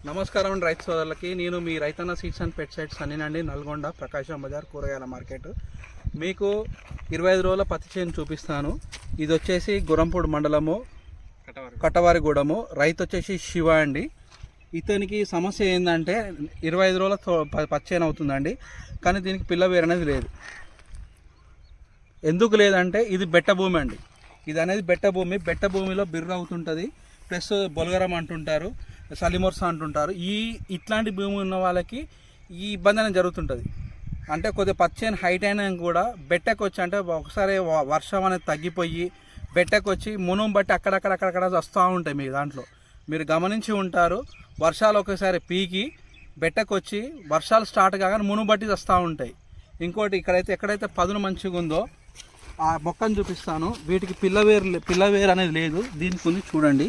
నమస్కారం రైతు సోదరులకి. నేను మీ రైతన్న సీడ్స్ అండ్ పెస్టిసైడ్స్ అన్నినండి, నల్గొండ ప్రకాశం బజార్ కూరగాయల మార్కెట్. మీకు 25 రోజుల పత్తి చేను చూపిస్తాను. ఇది వచ్చేసి గురంపూడి మండలము, కట్టవారిగూడెము. రైతు వచ్చేసి శివ అండి. ఇతనికి సమస్య ఏంటంటే 25 రోజుల పత్తి చేను అవుతుందండి, కానీ దీనికి పిల్ల వేరు అనేది లేదు. ఎందుకు లేదంటే ఇది బెట్ట భూమి అండి. ఇది అనేది బెట్ట భూమి. బెట్ట భూమిలో బిర్ర అవుతుంటుంది, ప్లస్ బొలగరం అంటుంటారు, సలిమొర్స అంటుంటారు. ఇట్లాంటి భూమి ఉన్న వాళ్ళకి ఈ ఇబ్బంది అనేది జరుగుతుంటుంది. అంటే కొద్దిగా పచ్చేని హైట్ అయినా కూడా బెట్టకు వచ్చి, అంటే ఒకసారి వర్షం అనేది తగ్గిపోయి బెట్టకు వచ్చి మునుం బట్టి అక్కడక్కడ వస్తూ ఉంటాయి. మీ దాంట్లో మీరు గమనించి ఉంటారు. వర్షాలు ఒకసారి పీకి బెట్టకు వచ్చి వర్షాలు స్టార్ట్ కాగానే మునుం బట్టి వస్తూ ఉంటాయి. ఇంకోటి ఎక్కడైతే పదును మంచిగా ఉందో ఆ మొక్కను చూపిస్తాను. వీటికి పిల్లవేరు అనేది లేదు. దీనికి ఉంది చూడండి.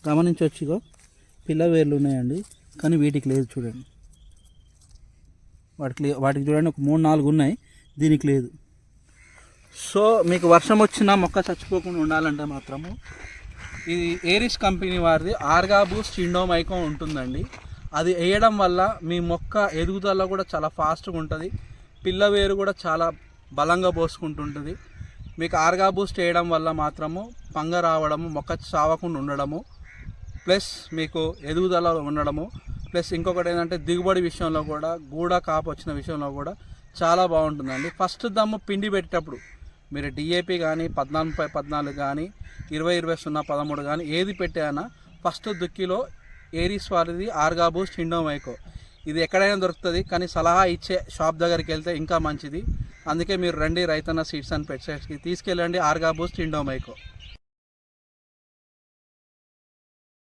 గమనించవచ్చుగా పిల్లవేర్లు ఉన్నాయండి, కానీ వీటికి లేదు. చూడండి, వాటికి చూడండి ఒక 3-4 ఉన్నాయి, దీనికి లేదు. సో మీకు వర్షం వచ్చినా మొక్క చచ్చిపోకుండా ఉండాలంటే మాత్రము ఇది ఏరిస్ కంపెనీ వారిది ఆర్గా బూస్ట్ ఇండోమైకో ఉంటుందండి. అది వేయడం వల్ల మీ మొక్క ఎదుగుదల కూడా చాలా ఫాస్ట్గా ఉంటుంది. పిల్లవేరు కూడా చాలా బలంగా పోసుకుంటుంటుంది. మీకు ఆర్గా బూస్ట్ వేయడం వల్ల మాత్రము పంగ రావడము, మొక్క చావకుండా ఉండడము, ప్లస్ మీకు ఎదుగుదల ఉండడము, ప్లస్ ఇంకొకటి ఏంటంటే దిగుబడి విషయంలో కూడా, గూడ కాపు వచ్చిన విషయంలో కూడా చాలా బాగుంటుందండి. ఫస్ట్ దమ్ము పిండి పెట్టేటప్పుడు మీరు డిఏపి కానీ 14/14 కానీ 20-20-0-13 కానీ ఏది పెట్టానా ఫస్ట్ దుక్కిలో ఏరిస్ వారిది ఆర్గా బూస్ట్ ఇండోమైకో. ఇది ఎక్కడైనా దొరుకుతుంది, కానీ సలహా ఇచ్చే షాప్ దగ్గరికి వెళ్తే ఇంకా మంచిది. అందుకే మీరు రండి రైతన్న సీడ్స్ అండ్ పెస్టిసైడ్స్కి తీసుకెళ్ళండి ఆర్గా బూస్ట్ ఇండోమైకో.